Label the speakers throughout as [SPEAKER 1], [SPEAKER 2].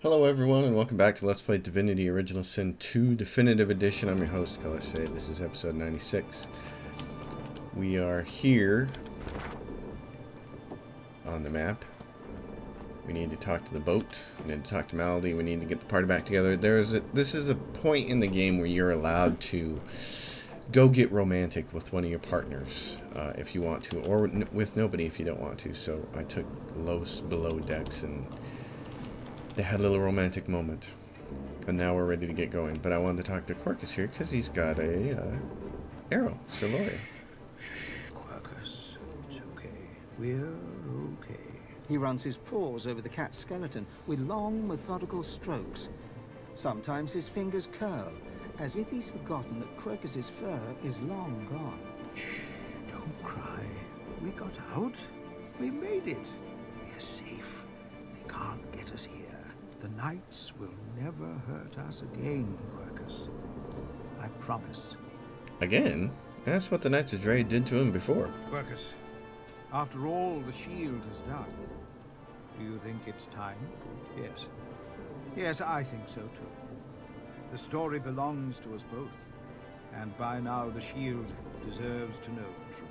[SPEAKER 1] Hello everyone and welcome back to Let's Play Divinity Original Sin 2 Definitive Edition. I'm your host, Colors Fade. This is episode 96. We are here on the map. We need to talk to the boat. We need to talk to Melody. We need to get the party back together. This is a point in the game where you're allowed to go get romantic with one of your partners if you want to, or with nobody if you don't want to. So I took Los below decks and they had a little romantic moment, and now we're ready to get going. But I wanted to talk to Quercus here because he's got a arrow. Sir Lawyer.
[SPEAKER 2] Quercus, it's okay. We're okay.
[SPEAKER 3] He runs his paws over the cat's skeleton with long, methodical strokes. Sometimes his fingers curl, as if he's forgotten that Quercus's fur is long gone.
[SPEAKER 2] Shh, don't cry. We got out. We made it. We're safe. They can't get us here. The knights will never hurt us again, Quercus. I promise.
[SPEAKER 1] Again? That's what the Knights of Dre did to him before.
[SPEAKER 2] Quercus, after all the shield has done, do you think it's time? Yes. Yes, I think so too. The story belongs to us both, and by now the shield deserves to know the truth.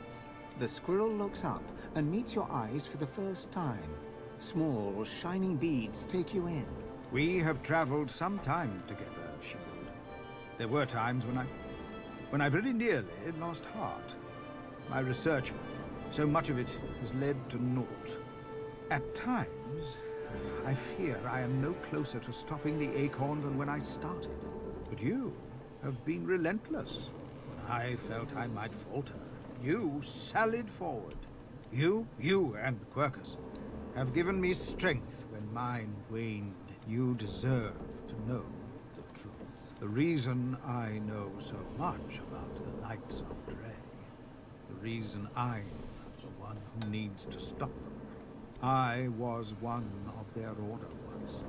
[SPEAKER 3] The squirrel looks up and meets your eyes for the first time. Small, shining beads take you in.
[SPEAKER 2] We have traveled some time together, Shield. There were times when I very nearly lost heart. My research, so much of it has led to naught. At times, I fear I am no closer to stopping the acorn than when I started. But you have been relentless. When I felt I might falter, you sallied forward. You and Quercus have given me strength when mine waned. You deserve to know the truth. The reason I know so much about the Knights of Dre, the reason I'm the one who needs to stop them. I was one of their order once.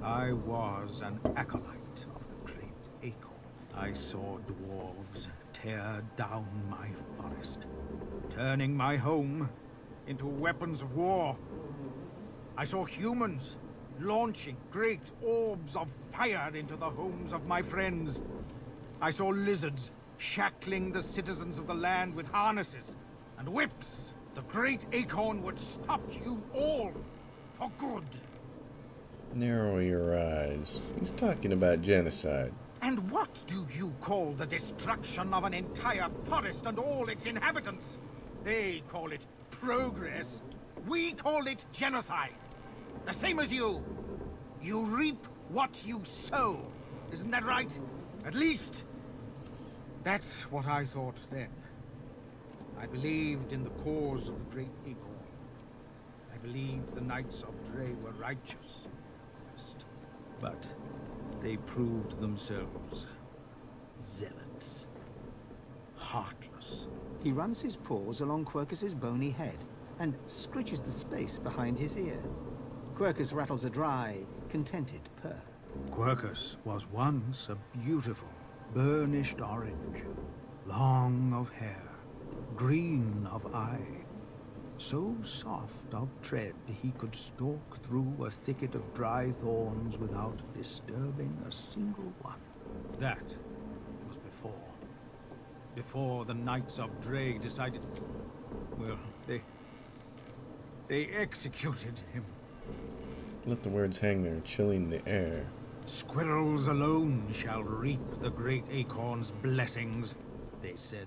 [SPEAKER 2] I was an acolyte of the great acorn. I saw dwarves tear down my forest, turning my home into weapons of war. I saw humans launching great orbs of fire into the homes of my friends. I saw lizards shackling the citizens of the land with harnesses and whips. The great acorn would stop you all for good.
[SPEAKER 1] Narrow your eyes. He's talking about genocide.
[SPEAKER 2] And what do you call the destruction of an entire forest and all its inhabitants? They call it progress. We call it genocide. The same as you. You reap what you sow. Isn't that right? At least, that's what I thought then. I believed in the cause of the great acorn. I believed the Knights of Dre were righteous. But they proved themselves zealots. Heartless.
[SPEAKER 3] He runs his paws along Quercus's bony head and scritches the space behind his ear. Quercus rattles a dry, contented purr.
[SPEAKER 2] Quercus was once a beautiful, burnished orange, long of hair, green of eye, so soft of tread he could stalk through a thicket of dry thorns without disturbing a single one. That was before the Knights of Dre decided, well, they executed him.
[SPEAKER 1] Let the words hang there, chilling the air.
[SPEAKER 2] Squirrels alone shall reap the great acorn's blessings, they said.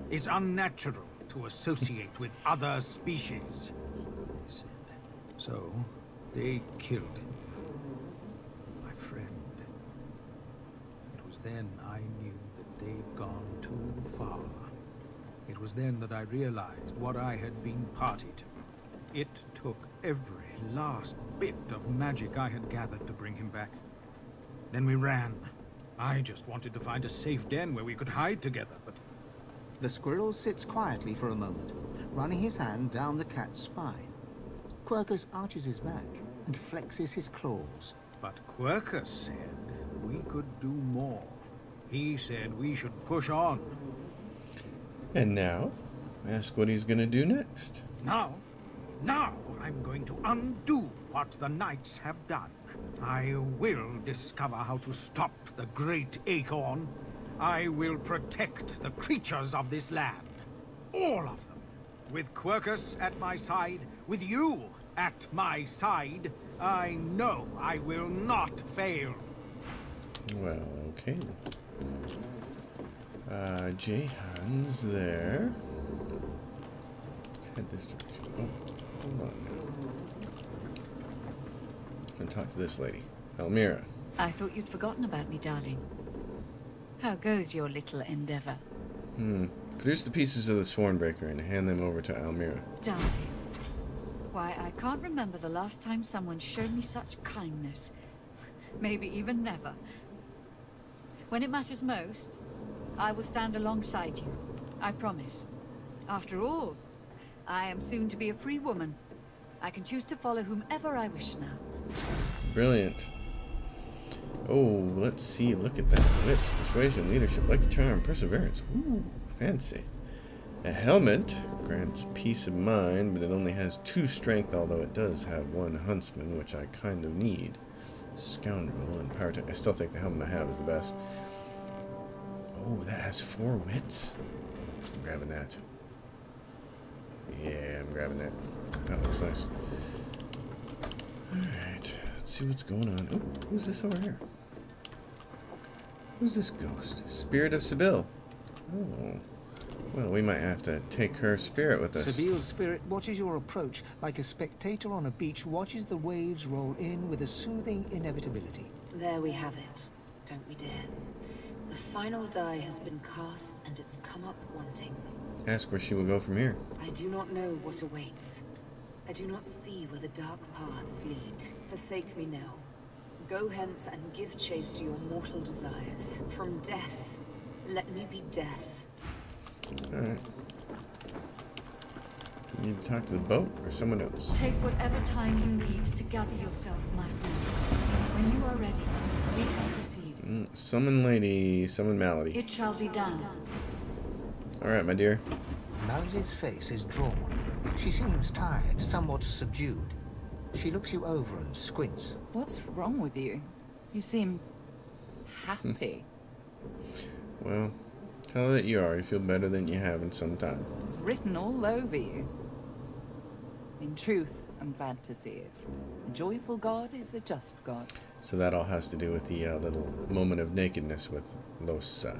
[SPEAKER 2] It's unnatural to associate with other species, they said. So, they killed him. My friend. It was then I knew that they'd gone too far. It was then that I realized what I had been party to. It took every last bit of magic I had gathered to bring him back. Then we ran. I just wanted to find a safe den where we could hide together, but...
[SPEAKER 3] The squirrel sits quietly for a moment, running his hand down the cat's spine. Quercus arches his back and flexes his claws.
[SPEAKER 2] But Quercus said we could do more. He said we should push on.
[SPEAKER 1] And now, ask what he's gonna do next.
[SPEAKER 2] Now I'm going to undo what the knights have done. I will discover how to stop the great acorn. I will protect the creatures of this land. All of them. With Quercus at my side, with you at my side, I know I will not fail.
[SPEAKER 1] Well, okay. Jahan's there. Let's head this direction. Oh, hold on now. And talk to this lady, Almira.
[SPEAKER 4] I thought you'd forgotten about me, darling. How goes your little endeavor?
[SPEAKER 1] Produce the pieces of the Swornbreaker and hand them over to Almira.
[SPEAKER 4] Darling. Why, I can't remember the last time someone showed me such kindness. Maybe even never. When it matters most, I will stand alongside you. I promise. After all, I am soon to be a free woman. I can choose to follow whomever I wish now.
[SPEAKER 1] Brilliant. Oh, let's see. Look at that. Wits, persuasion, leadership, lucky charm, perseverance. Ooh, fancy. A helmet grants peace of mind, but it only has 2 strength, although it does have 1 huntsman, which I kind of need. Scoundrel and power tech. I still think the helmet I have is the best. Oh, that has 4 wits. I'm grabbing that. Yeah, I'm grabbing that. That looks nice. Alright, let's see what's going on. Oh, who's this over here? Who's this ghost? Spirit of Sibyl. Oh. Well, we might have to take her spirit with us.
[SPEAKER 3] Sibyl's spirit watches your approach like a spectator on a beach watches the waves roll in with a soothing inevitability.
[SPEAKER 5] There we have it. Don't we dare. The final die has been cast and it's come up wanting.
[SPEAKER 1] Ask where she will go from here.
[SPEAKER 5] I do not know what awaits. I do not see where the dark paths lead. Forsake me now. Go hence and give chase to your mortal desires. From death, let me be death.
[SPEAKER 1] Alright. You need to talk to the boat or someone else.
[SPEAKER 4] Take whatever time you need to gather yourself, my friend. When you are ready, we can proceed.
[SPEAKER 1] Summon lady, summon Malady.
[SPEAKER 4] It shall be done.
[SPEAKER 1] Alright, my dear.
[SPEAKER 3] Malady's face is drawn. She seems tired, somewhat subdued. She looks you over and squints.
[SPEAKER 6] What's wrong with you? You seem happy.
[SPEAKER 1] Well, tell her that you are. You feel better than you have in some time.
[SPEAKER 6] It's written all over you. In truth, I'm glad to see it. A joyful God is a just God.
[SPEAKER 1] So that all has to do with the little moment of nakedness with Losa.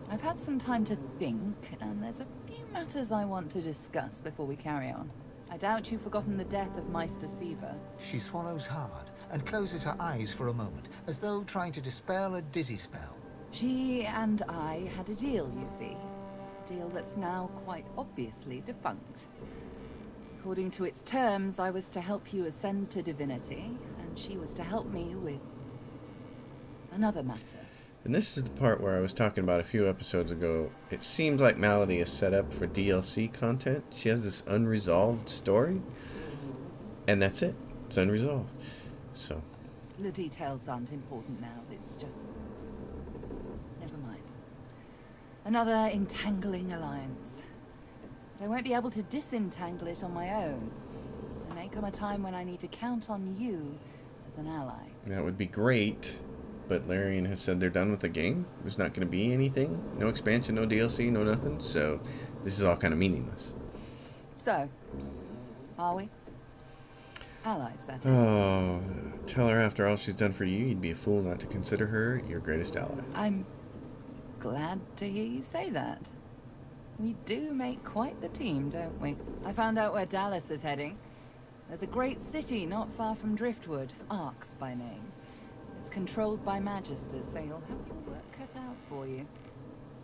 [SPEAKER 6] I've had some time to think, and there's a few matters I want to discuss before we carry on. I doubt you've forgotten the death of Meister Siva.
[SPEAKER 3] She swallows hard and closes her eyes for a moment, as though trying to dispel a dizzy spell.
[SPEAKER 6] She and I had a deal, you see. A deal that's now quite obviously defunct. According to its terms, I was to help you ascend to divinity, and she was to help me with another matter.
[SPEAKER 1] And this is the part where I was talking about a few episodes ago. It seems like Malady is set up for DLC content. She has this unresolved story, and that's it. It's unresolved. So.
[SPEAKER 6] The details aren't important now. It's just... never mind. Another entangling alliance. But I won't be able to disentangle it on my own. There may come a time when I need to count on you as an ally.
[SPEAKER 1] That would be great. But Larian has said they're done with the game. There's not going to be anything. No expansion, no DLC, no nothing. So this is all kind of meaningless.
[SPEAKER 6] So, are we? Allies, that is.
[SPEAKER 1] Oh, tell her after all she's done for you, you'd be a fool not to consider her your greatest ally.
[SPEAKER 6] I'm glad to hear you say that. We do make quite the team, don't we? I found out where Dallas is heading. There's a great city not far from Driftwood, Arx by name. It's controlled by Magisters, so you'll have your work cut out for you.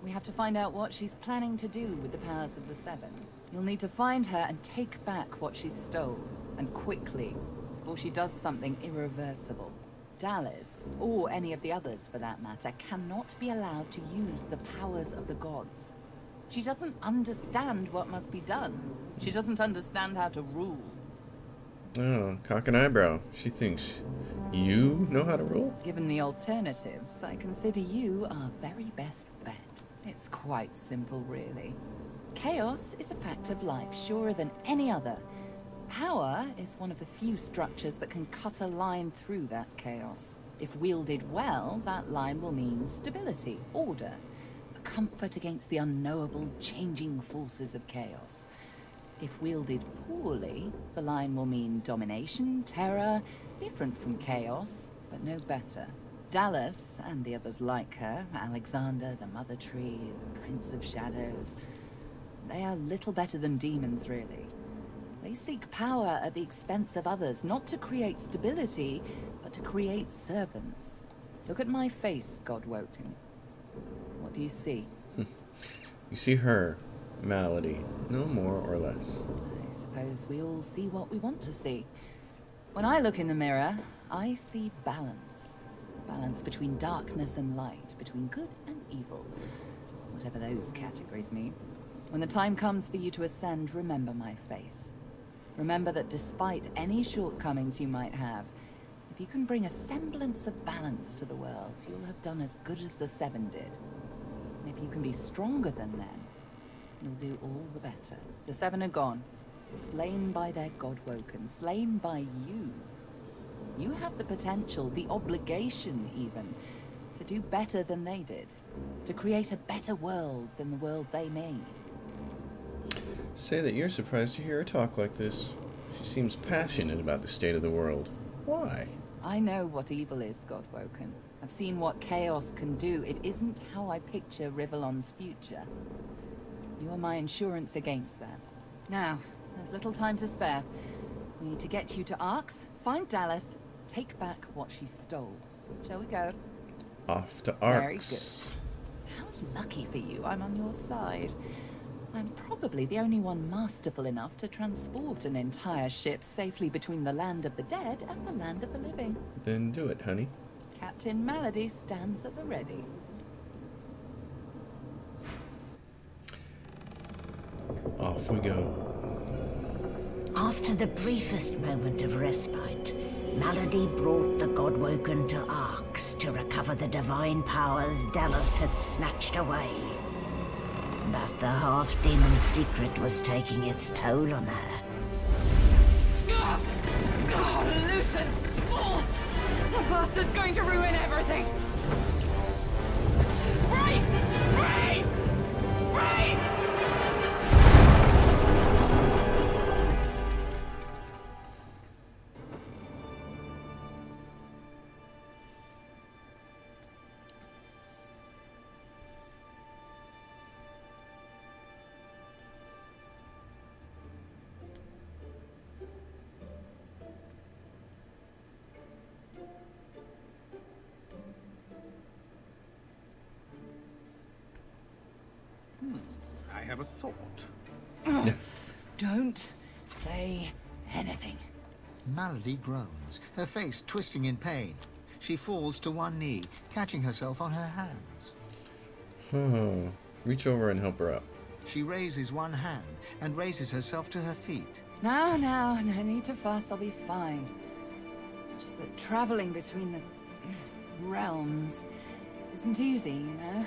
[SPEAKER 6] We have to find out what she's planning to do with the powers of the Seven. You'll need to find her and take back what she stole, and quickly, before she does something irreversible. Dallas, or any of the others for that matter, cannot be allowed to use the powers of the gods. She doesn't understand what must be done. She doesn't understand how to rule.
[SPEAKER 1] Oh, cock an eyebrow. She thinks you know how to rule?
[SPEAKER 6] Given the alternatives, I consider you our very best bet. It's quite simple, really. Chaos is a fact of life, surer than any other. Power is one of the few structures that can cut a line through that chaos. If wielded well, that line will mean stability, order, a comfort against the unknowable, changing forces of chaos. If wielded poorly, the line will mean domination, terror, different from chaos, but no better. Dallas, and the others like her, Alexander, the Mother Tree, the Prince of Shadows, they are little better than demons, really. They seek power at the expense of others, not to create stability, but to create servants. Look at my face, Godwoken. What do you see?
[SPEAKER 1] You see her, Malady, no more or less.
[SPEAKER 6] I suppose we all see what we want to see. When I look in the mirror, I see balance. Balance between darkness and light, between good and evil. Whatever those categories mean. When the time comes for you to ascend, remember my face. Remember that despite any shortcomings you might have, if you can bring a semblance of balance to the world, you'll have done as good as the Seven did. And if you can be stronger than them, you'll do all the better. The Seven are gone, slain by their Godwoken, slain by you. You have the potential, the obligation even, to do better than they did, to create a better world than the world they made.
[SPEAKER 1] Say that you're surprised to hear her talk like this. She seems passionate about the state of the world. Why?
[SPEAKER 6] I know what evil is, Godwoken. I've seen what chaos can do. It isn't how I picture Rivellon's future. You are my insurance against that. Now, there's little time to spare. We need to get you to Arx, find Dallas, take back what she stole. Shall we go?
[SPEAKER 1] Off to
[SPEAKER 6] Very
[SPEAKER 1] Arx.
[SPEAKER 6] good. How lucky for you I'm on your side. I'm probably the only one masterful enough to transport an entire ship safely between the land of the dead and the land of the living.
[SPEAKER 1] Then do it, honey.
[SPEAKER 6] Captain Malady stands at the ready.
[SPEAKER 1] Off we go.
[SPEAKER 7] After the briefest moment of respite, Malady brought the Godwoken to Arx to recover the divine powers Dallas had snatched away. But the half-demon secret was taking its toll on her.
[SPEAKER 6] Lucian! Fools! The bastard's going to ruin everything! Brace! Brace! Brace!
[SPEAKER 2] I have a thought.
[SPEAKER 6] Don't say anything.
[SPEAKER 3] Malady groans, her face twisting in pain. She falls to one knee, catching herself on her hands.
[SPEAKER 1] Reach over and help her up.
[SPEAKER 3] She raises one hand and raises herself to her feet.
[SPEAKER 6] Now, no need to fuss, I'll be fine. It's just that traveling between the realms isn't easy, you know?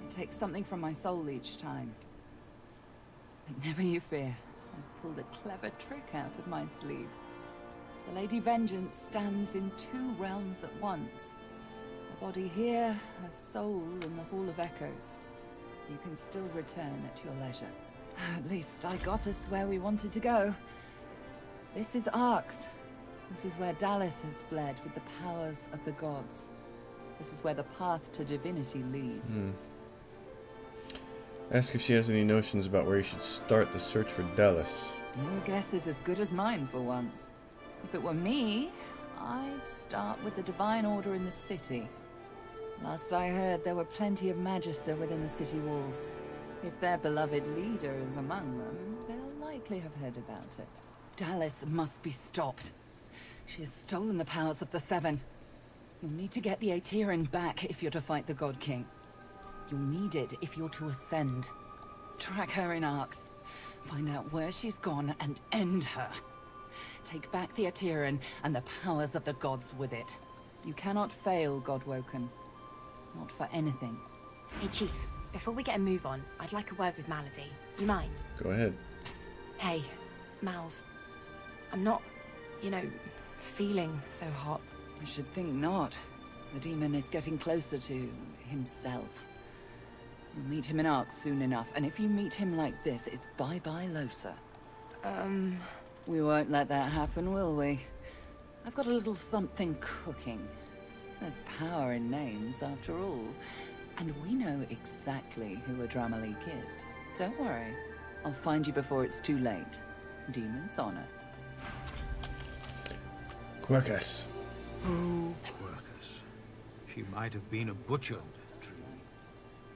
[SPEAKER 6] It takes something from my soul each time. But never you fear, I've pulled a clever trick out of my sleeve. The Lady Vengeance stands in two realms at once. A body here, a soul in the Hall of Echoes. You can still return at your leisure. At least I got us where we wanted to go. This is Arx. This is where Dallas has fled with the powers of the gods. This is where the path to divinity leads.
[SPEAKER 1] Ask if she has any notions about where you should start the search for Dallas.
[SPEAKER 6] Your guess is as good as mine for once. If it were me, I'd start with the Divine Order in the city. Last I heard, there were plenty of Magister within the city walls. If their beloved leader is among them, they'll likely have heard about it. Dallas must be stopped. She has stolen the powers of the Seven. You'll need to get the Aetherin back if you're to fight the God King. You'll need it if you're to ascend. Track her in Arx. Find out where she's gone and end her. Take back the Aetherin and the powers of the gods with it. You cannot fail, Godwoken. Not for anything.
[SPEAKER 8] Hey, Chief. Before we get a move on, I'd like a word with Malady. You mind?
[SPEAKER 1] Go ahead.
[SPEAKER 8] Psst. Hey, Mals. I'm not, you know, feeling so hot.
[SPEAKER 6] I should think not. The demon is getting closer to himself. You'll meet him in Arx soon enough, and if you meet him like this, it's bye-bye Losa. We won't let that happen, will we? I've got a little something cooking. There's power in names, after all. And we know exactly who Adramalik is. Don't worry. I'll find you before it's too late. Demon's honor.
[SPEAKER 1] Quercus.
[SPEAKER 2] Oh, Quercus. She might have been a butchered tree,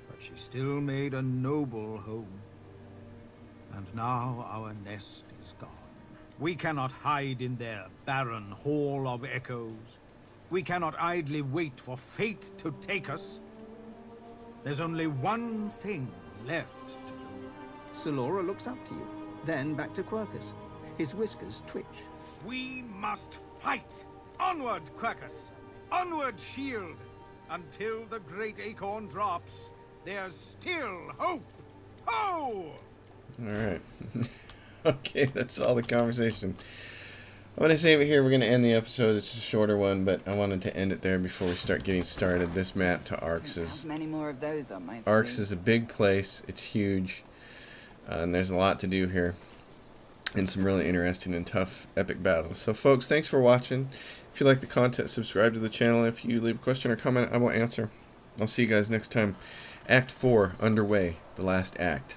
[SPEAKER 2] but she still made a noble home. And now our nest is gone. We cannot hide in their barren hall of echoes. We cannot idly wait for fate to take us. There's only one thing left to do.
[SPEAKER 3] Solora looks up to you, then back to Quercus. His whiskers twitch.
[SPEAKER 2] We must fight! Onward, Quercus! Onward, shield! Until the great acorn drops, there's still hope! Ho!
[SPEAKER 1] Alright. Okay, that's all the conversation. I'm going to save it here. We're going to end the episode. It's a shorter one, but I wanted to end it there before we start getting started. This map to Arx is...
[SPEAKER 6] many more of those on my
[SPEAKER 1] Arx is a big place. It's huge. And there's a lot to do here. And some really interesting and tough epic battles. So, folks, thanks for watching. If you like the content, subscribe to the channel. If you leave a question or comment, I will answer. I'll see you guys next time. Act 4 underway. The last act.